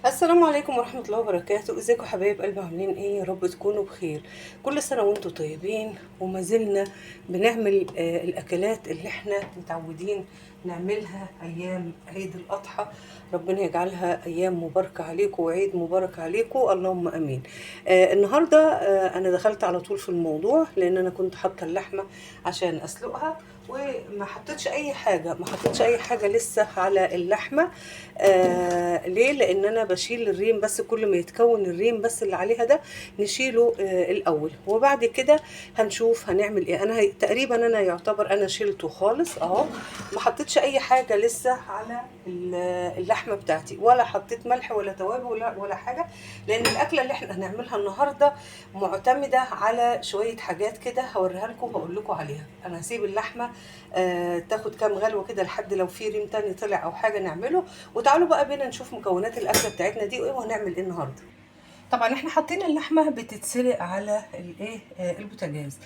السلام عليكم ورحمة الله وبركاته. ازيكم حبايب قلبي؟ عاملين ايه؟ يا رب تكونوا بخير. كل سنة وانتم طيبين. وما زلنا بنعمل الاكلات اللي احنا متعودين نعملها ايام عيد الاضحى. ربنا يجعلها ايام مباركة عليكم وعيد مبارك عليكم، اللهم امين. النهاردة انا دخلت على طول في الموضوع، لان انا كنت حاطة اللحمة عشان اسلقها، وما حطيتش اي حاجة، لسه على اللحمة. ليه؟ لان انا بشيل الريم بس، كل ما يتكون الريم بس اللي عليها ده نشيله الاول، وبعد كده هنشوف هنعمل ايه. تقريبا انا يعتبر انا شيلته خالص اهو. ما حطيتش اي حاجه لسه على اللحمه بتاعتي، ولا حطيت ملح ولا توابل ولا حاجه، لان الاكله اللي احنا هنعملها النهارده معتمده على شويه حاجات كده هوريها لكم وهقول لكم عليها. انا هسيب اللحمه تاخد كام غلوه كده لحد لو في ريم تاني طلع او حاجه نعمله. وتعالوا بقى بينا نشوف مكونات الاكله بتاعتنا دي وايه وهنعمل ايه النهارده. طبعا احنا حاطين اللحمه بتتسلق على الايه البوتاجاز.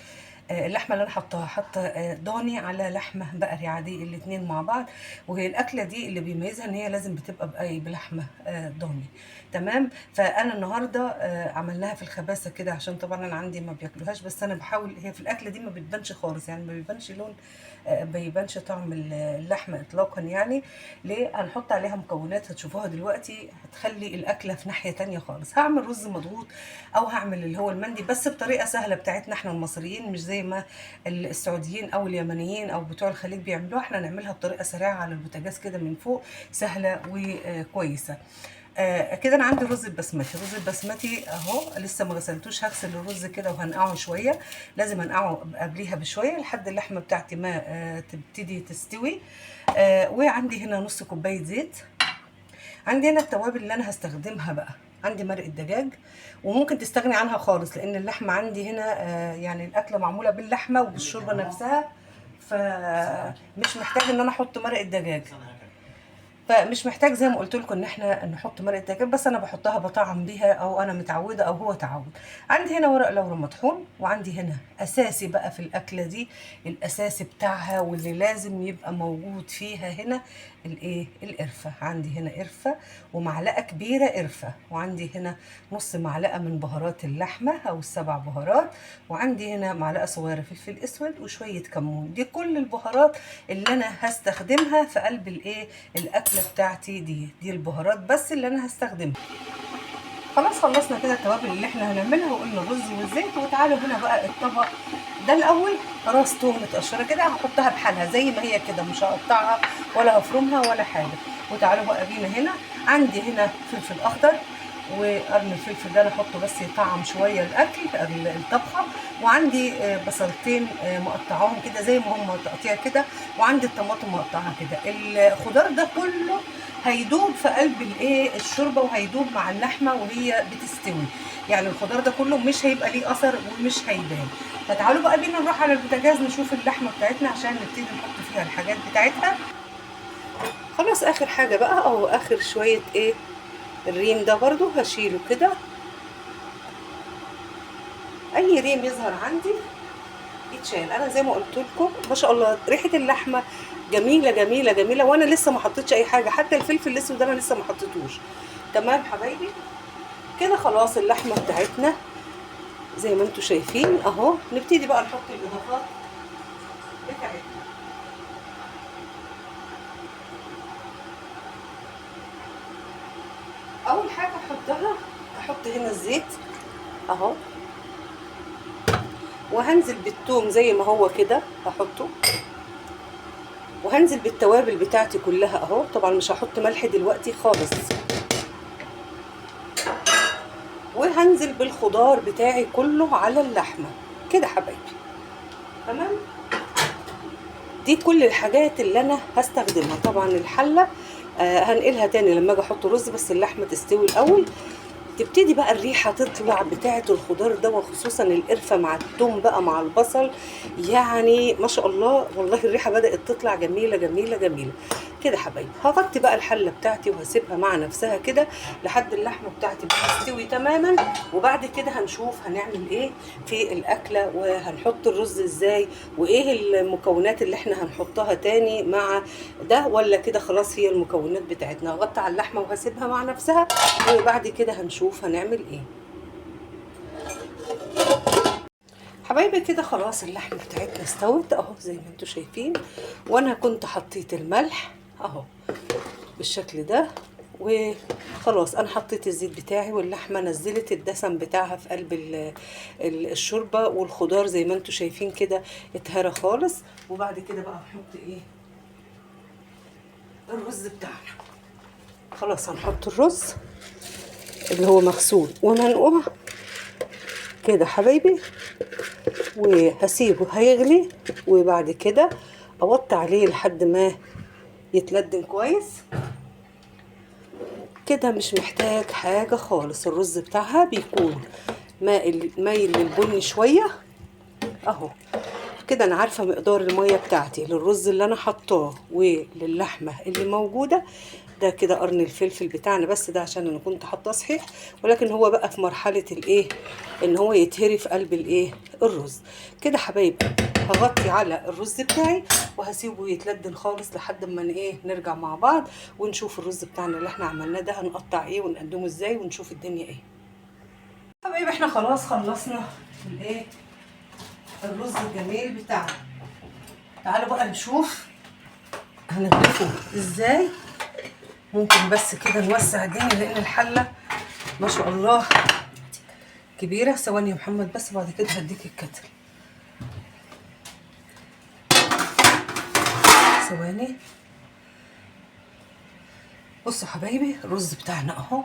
اللحمه اللي انا حاطه ضاني على لحمه بقري عادي، الاتنين مع بعض. وهي الاكله دي اللي بيميزها ان هي لازم بتبقى بلحمه ضاني. تمام. فانا النهارده عملناها في الخباسه كده، عشان طبعا انا عندي ما بياكلوهاش، بس انا بحاول. هي في الاكله دي ما بتبانش خالص، يعني ما بيبانش لون، ما بيبانش طعم اللحمه اطلاقا يعني. ليه؟ هنحط عليها مكونات هتشوفوها دلوقتي هتخلي الاكله في ناحيه تانية خالص. هعمل رز مضغوط، او هعمل اللي هو المندي، بس بطريقه سهله بتاعتنا احنا المصريين، مش زي ما السعوديين او اليمنيين او بتوع الخليج بيعملوها. احنا نعملها بطريقه سريعه على البوتاجاز كده من فوق، سهله وكويسه. كده انا عندي الرز البسمتي اهو، لسه ما غسلتوش. هغسل الرز كده وهنقعه شويه، لازم انقعه قبليها بشويه لحد اللحمه بتاعتي ما تبتدي تستوي. وعندي هنا نص كوبايه زيت. عندي هنا التوابل اللي انا هستخدمها بقى. عندي مرق الدجاج، وممكن تستغني عنها خالص، لان اللحمه عندي هنا يعني الاكله معموله باللحمه وبالشوربه نفسها، فمش محتاج ان انا احط مرق الدجاج. فمش محتاج زي ما قلت لكم ان احنا نحط مرقه دجاج، بس انا بحطها بطعم بيها، او انا متعوده، او هو تعود. عندي هنا ورق لورا مطحون، وعندي هنا اساسي بقى في الاكله دي، الاساسي بتاعها واللي لازم يبقى موجود فيها هنا الايه القرفه. عندي هنا قرفه ومعلقه كبيره قرفه، وعندي هنا نص معلقه من بهارات اللحمه او السبع بهارات، وعندي هنا معلقه صغيره فلفل اسود وشويه كمون. دي كل البهارات اللي انا هستخدمها في قلب الايه الاكله بتاعتي دي البهارات بس اللي انا هستخدمها. خلاص خلصنا كده التوابل اللي احنا هنعملها، وقلنا الرز والزيت. وتعالوا هنا بقى الطبق ده الاول. راس توم متقشره كده هحطها بحالها زي ما هي كده، مش هقطعها ولا هفرمها ولا حاجه. وتعالوا بقى بينا هنا. عندي هنا فلفل اخضر، وقرن الفلفل ده انا احطه بس يطعم شويه الاكل الطبخه. وعندي بصلتين مقطعاهم كده زي ما هم تقطيع كده، وعندي الطماطم مقطعها كده. الخضار ده كله هيدوب في قلب الايه الشوربه، وهيدوب مع اللحمه وهي بتستوي. يعني الخضار ده كله مش هيبقى ليه اثر ومش هيبان. فتعالوا بقى بينا نروح على البوتاجاز نشوف اللحمه بتاعتنا عشان نبتدي نحط فيها الحاجات بتاعتها. خلاص اخر حاجه بقى، او اخر شويه الريم ده برضو هشيله كده. اي ريم يظهر عندي يتشال. انا زي ما قلت لكم ما شاء الله ريحه اللحمه جميله جميله جميله، وانا لسه ما حطيتش اي حاجه، حتى الفلفل الاسود ده انا لسه ما حطيتوش. تمام حبايبي. كده خلاص اللحمه بتاعتنا زي ما انتم شايفين اهو. نبتدي بقى نحط الاضافات بتاعتنا. اول حاجه احط هنا الزيت اهو، وهنزل بالثوم زي ما هو كده هحطه، وهنزل بالتوابل بتاعتي كلها اهو. طبعا مش هحط ملح دلوقتي خالص. وهنزل بالخضار بتاعي كله على اللحمه كده حبايبي. تمام. دي كل الحاجات اللي انا هستخدمها. طبعا الحله هنقلها تاني لما اجي احط رز، بس اللحمه تستوي الاول. تبتدي بقى الريحه تطلع بتاعه الخضار ده، وخصوصا القرفه مع الثوم بقى مع البصل. يعني ما شاء الله والله الريحه بدات تطلع جميله جميله جميله. كده حبايبي. هغطي بقى الحله بتاعتي وهسيبها مع نفسها كده لحد اللحمه بتاعتي تستوي تماما، وبعد كده هنشوف هنعمل ايه في الاكله وهنحط الرز ازاي وايه المكونات اللي احنا هنحطها تاني مع ده، ولا كده خلاص هي المكونات بتاعتنا. هغطي على اللحمه وهسيبها مع نفسها وبعد كده هنشوف هنعمل ايه. حبايبي كده خلاص اللحمه بتاعتنا استوت اهو زي ما انتم شايفين، وانا كنت حطيت الملح اهو بالشكل ده، وخلاص انا حطيت الزيت بتاعي واللحمه نزلت الدسم بتاعها في قلب الشوربه، والخضار زي ما انتم شايفين كده اتهرى خالص. وبعد كده بقى هنحط ايه؟ الرز بتاعنا. خلاص هنحط الرز اللي هو مغسول ومنقوع كده حبايبي، وهسيبه هيغلي، وبعد كده اوطي عليه لحد ما يتلدن كويس كده. مش محتاج حاجة خالص، الرز بتاعها بيكون مايل للبني شوية اهو كده. انا عارفة مقدار المية بتاعتي للرز اللي انا حطاه وللحمة اللي موجودة. ده كده قرن الفلفل بتاعنا، بس ده عشان انا كنت حاطاه صحيح، ولكن هو بقى في مرحلة الايه ان هو يتهري في قلب الايه الرز كده حبايبي. هغطي على الرز بتاعي وهسيبه يتلدن خالص لحد ما ايه نرجع مع بعض ونشوف الرز بتاعنا اللي احنا عملناه ده هنقطع ايه ونقدمه ازاي ونشوف الدنيا ايه. حبايبي احنا خلاص خلصنا الايه الرز الجميل بتاعنا. تعالوا بقى نشوف هنغرفه ازاي. ممكن بس كده نوسع الدنيا لان الحله ما شاء الله كبيره. ثواني يا محمد بس بعد كده هديك الكتل. ثواني. بصوا حبايبي الرز بتاعنا اهو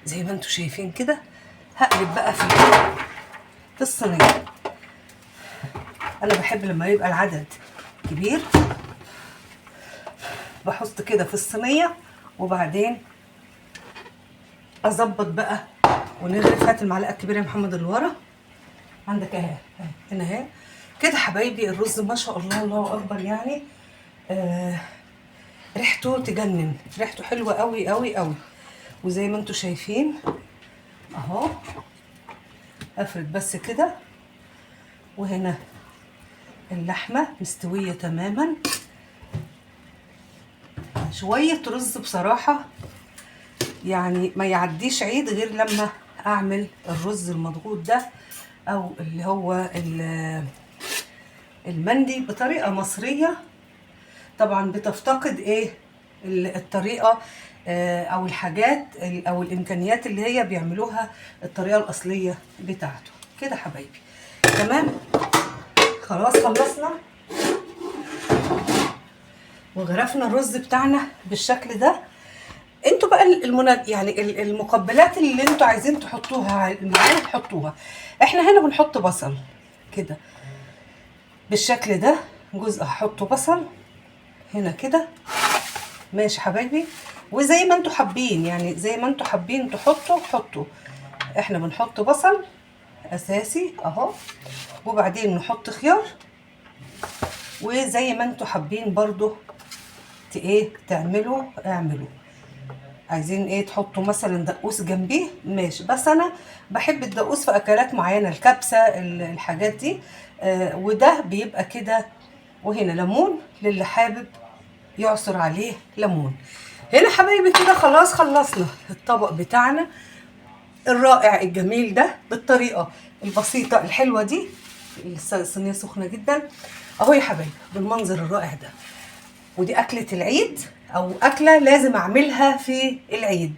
زي ما انتم شايفين كده. هقلب بقى في الصينيه. انا بحب لما يبقى العدد كبير بحط كده في الصينيه وبعدين اظبط بقى ونغرف. هات المعلقه الكبيره يا محمد اللي ورا عندك اهي هنا اهي كده حبايبي. الرز ما شاء الله الله اكبر يعني ريحته تجنن، ريحته حلوه قوي قوي قوي. وزي ما انتم شايفين اهو افرد بس كده، وهنا اللحمه مستويه تماما. شويه رز بصراحه يعني ما يعديش عيد غير لما اعمل الرز المضغوط ده او اللي هو المندي بطريقه مصريه. طبعا بتفتقد ايه الطريقه او الحاجات او الامكانيات اللي هي بيعملوها الطريقه الاصليه بتاعته كده حبايبي. تمام خلاص خلصنا وغرفنا الرز بتاعنا بالشكل ده. انتوا بقى يعني المقبلات اللي انتوا عايزين تحطوها معانا تحطوها. احنا هنا بنحط بصل كده بالشكل ده، جزء هحطه بصل هنا كده ماشي حبايبي. وزي ما انتوا حابين يعني زي ما انتوا حابين تحطوا حطوا. احنا بنحط بصل اساسي اهو، وبعدين نحط خيار، وزي ما انتوا حابين برضو ايه تعملوا اعملوا. عايزين ايه تحطوا مثلا دقوس جنبيه ماشي، بس انا بحب الدقوس في اكلات معينه، الكبسه الحاجات دي وده بيبقى كده. وهنا ليمون للي حابب يعصر عليه ليمون. هنا حبايبي كده خلاص خلصنا الطبق بتاعنا الرائع الجميل ده بالطريقه البسيطه الحلوه دي. الصينيه سخنه جدا اهو يا حبايبي بالمنظر الرائع ده. ودي اكله العيد او اكله لازم اعملها في العيد،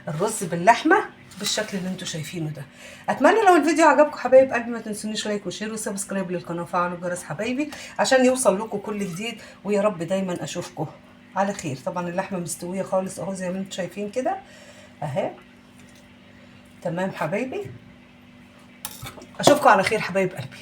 الرز باللحمه بالشكل اللي انتوا شايفينه ده. اتمنى لو الفيديو عجبكم حبايب قلبي ما تنسونيش لايك وشير وسبسكرايب للقناه وفعلوا الجرس حبايبي عشان يوصل لكم كل جديد. ويا رب دايما اشوفكم على خير. طبعا اللحمه مستويه خالص اهو زي ما انتوا شايفين كده اهي. تمام حبايبي اشوفكم على خير حبايب قلبي.